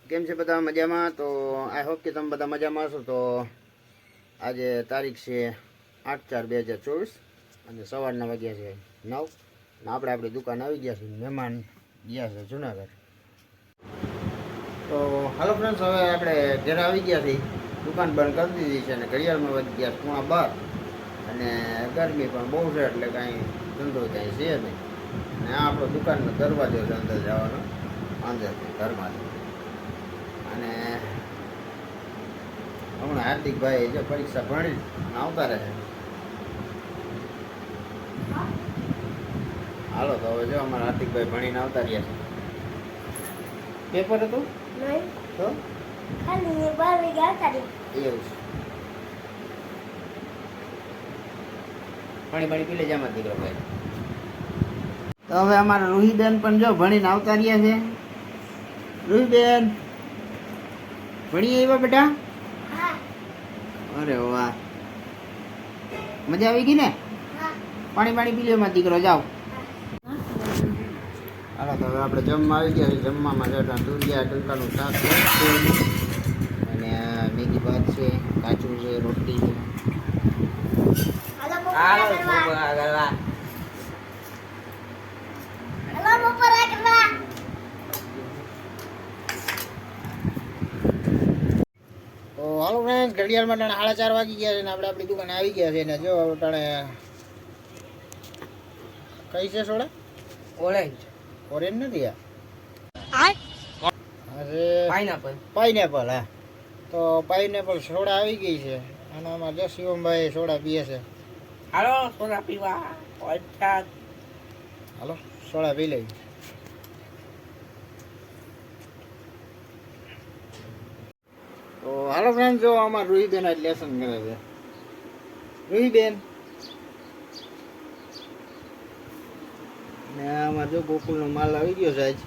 કેમ છે બધા મજામાં? તો આઈ હોપ કે તમે બધા મજામાં હશો. તો આજે તારીખ છે 8/4/2024 અને સવારના વાગ્યા છે 9 ને આપણે આપણી દુકાન આવી ગયા છીએ. મહેમાન ગયા છે જુનાગઢ. તો હાલો ફ્રેન્ડ્સ, હવે આપણે ઘરે આવી ગયા છીએ. દુકાન બંધ કરી દીધી છે અને ઘડિયાળમાં વાગી ગયા 12:15 અને ગરમી પણ બહુ છે એટલે કાંઈ ધંધો કાંઈ છે નહીં. અને આ આપણો દુકાનનો દરવાજો છે અંદર જવાનો, અંદરથી ઘરમાંથી. અને હમણાં હાર્દિકભાઈ જો પરીક્ષા ભણી આવતા રહે. હાલો તો હવે જો અમારા હાર્દિકભાઈ ભણીને આવતા રહ્યા છે. પેપર હતું તો ખાલી 12 વાગે આવતા રહે. એવું છે. પાણી પી લેજે આમાં દીકરો ભાઈ. તો હવે અમારા રૂહીબેન પણ જો ભણીને આવતા રહ્યા છે. રૂહીબેન ભણી આવ્યા બેટા? હા અરે વાહ, મજા આવી ગઈ ને? હા પાણી પી લે એમાં દીકરો, જાઓ. હાલો તો હવે આપણે જમવા આવી ગયા છે. જમવામાં જતા દૂધિયા ટૂંકાનું શાક છે અને મેગી ભાત છે, કાચું છે, રોટલી છે. હાલો બપોરા કરવા. તો હાલો ફ્રેન્ડ, ઘડિયાળમાં ટાણે 4:30 વાગી ગયા છે ને આપણે આપણી દુકાને આવી ગયા છે. ને જો ટાણે કઈ છે સોડા? ઓરેન્જ. ઓરેન્જ નથી આ, અરે પાઇનેપલ. હા, તો પાઇનેપલ સોડા આવી ગઈ છે અને આમાં જો શિવમભાઈ સોડા પીએ છે. હાલો સોડા પીવા. હાલો સોડા પી લઈ. તો હાલો ફ્રેન્ડ, જો અમાર રૂહીબેન આજ લેસન કરે છે. રૂહીબેન ને આમાં જો ગોકુલનો માલ આવી ગયો છે. આજ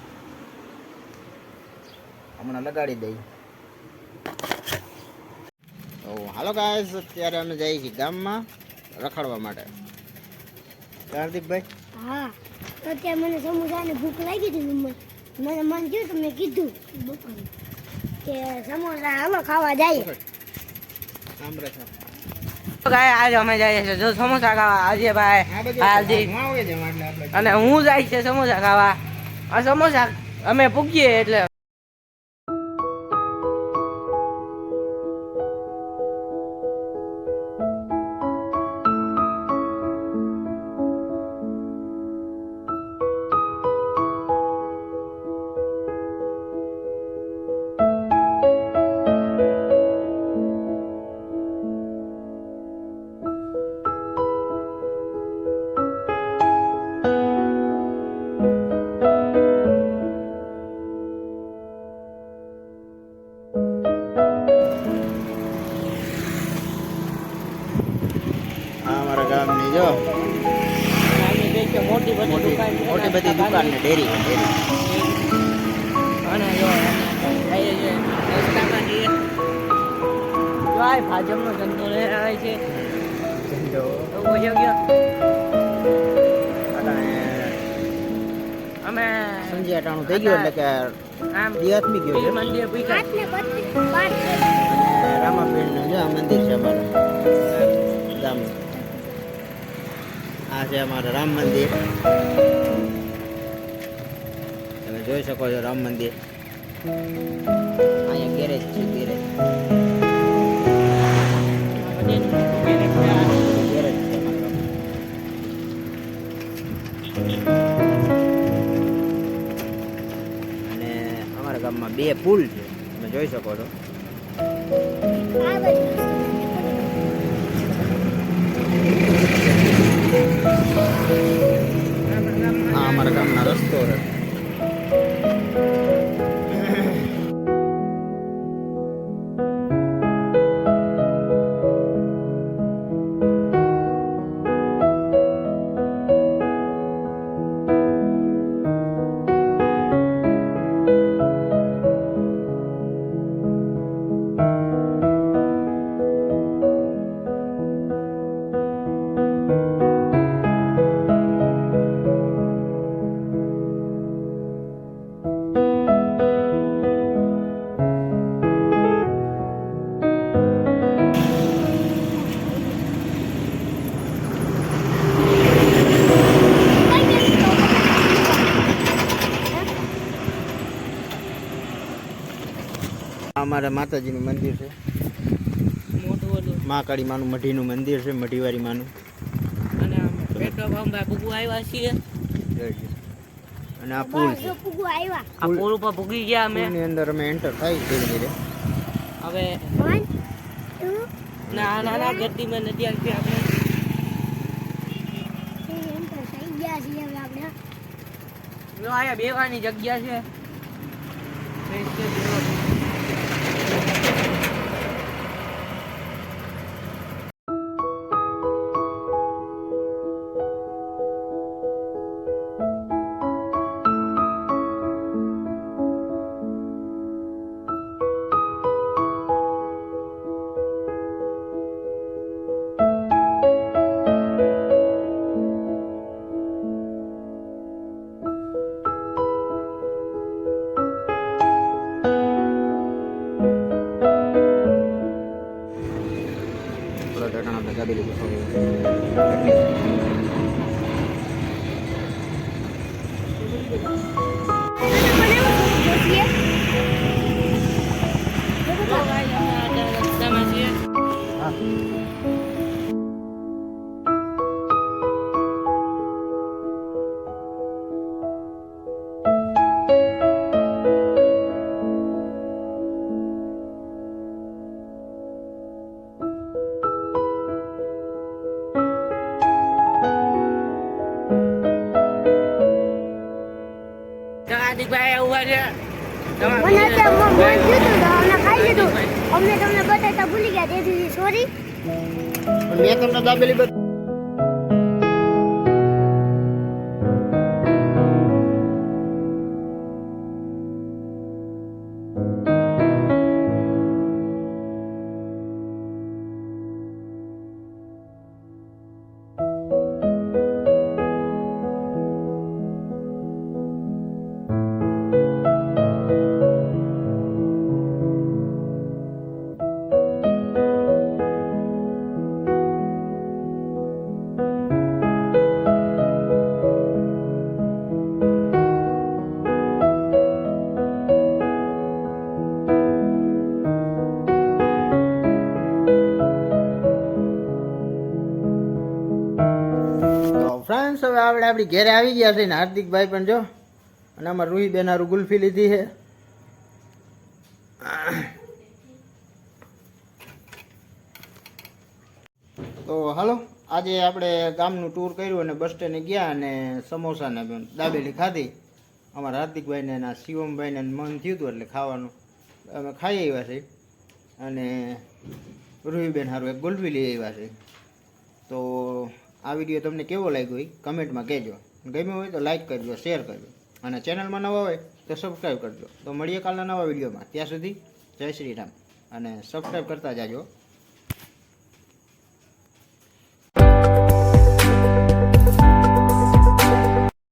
હમણાં લગાડી દઈ. તો હાલો ગાઈસ, અત્યારે અમે જઈએ છીએ ગામમાં રખડવા માટે. હાર્દિકભાઈ? હા, અત્યારે મને સમોસાની ભૂખ લાગી હતી. મને મન થયું તો મેં કીધું બપોરે કે સમોસા હાલો ખાવા જાય. આજે અમે જઈએ છીએ જો સમોસા ખાવા. આજે ભાઈ હાર્દિક અને હું જાય છે સમોસા ખાવા. આ સમોસા અમે પૂગીએ એટલે અમારા ગામની જો મોટી બધી દુકાન ને ડેરી છે. અને જો જઈએ છીએ રસ્તામાં જઈએ. જો આ ભાજપનો ધંધો લઈ આવે છે. ધંધો વયો ગયો. અમે સંજય અટાણું થઈ ગયું એટલે કે આમ દિયાત્મી ગયો છે. મંદિર પૂછ્યા. આઠને 25 અને રામાપીરનું જે આ મંદિર છે અમારું ગામનું. આ છે અમારું રામ મંદિર. તમે જોઈ શકો છો રામ મંદિર. અહીંયા ગેરેજ છે, ગેરેજ. ગેરેજ છે અમારું. અને અમારા ગામમાં 2 પુલ છે, તમે જોઈ શકો છો. આ બાજુ આ અમારા ગામના રસ્તો છે. અમારા માતાજીનું મંદિર છે, મોટું હતું. મા કાળી માનું મઢીનું મંદિર છે, મઢીવારી માનું. અને પેટ્રોલ પંપ ભૂગવા આવ્યા છીએ. અને આ પુલ છે, જો પુગુ આવ્યા આ પુલ ઉપર ભૂગી ગયા અમે. પુલની અંદર અમે એન્ટર થાય ધીરે ધીરે. હવે 1 2 ના ગતિ માં નથી આવતી આપણે. એન્ટર થઈ ગયા છીએ હવે આપણે. જો આયા બેવાની જગ્યા છે. હાર્દિકભાઈ ઉભા છે. મને અત્યારે મન થયું હતું તો અમને ખાઈ લીધું. અમને તમને બતાવતા ભૂલી ગયા, તેથી સોરી. મેં તમને દાબેલી બતાવી. ફ્રેન્ડ્સ હવે આપણે આપણી ઘેરે આવી ગયા છે ને હાર્દિકભાઈ પણ જો, અને આમાં રૂહીબેન હારું ગુલ્ફી લીધી છે. તો હાલો, આજે આપણે ગામનું ટૂર કર્યું અને બસ સ્ટેન્ડે ગયા અને સમોસા ને દાબેલી ખાધી. અમારા હાર્દિકભાઈને અને શિવમભાઈને મન થયું હતું એટલે ખાવાનું અમે ખાઈ આવ્યા છે. અને રૂહીબેન હારું એક ગુલ્ફી લઈ આવ્યા છે. તો આ વિડીયો તમને કેવો લાગ્યો એ કમેન્ટમાં કહેજો. ગમ્યો હોય તો લાઈક કરજો, શેર કરજો, અને ચેનલમાં નવા હોય તો સબસ્ક્રાઈબ કરજો. તો મળીએ કાલના નવા વિડીયોમાં. ત્યાં સુધી જય શ્રી રામ, અને સબસ્ક્રાઈબ કરતા જાજો.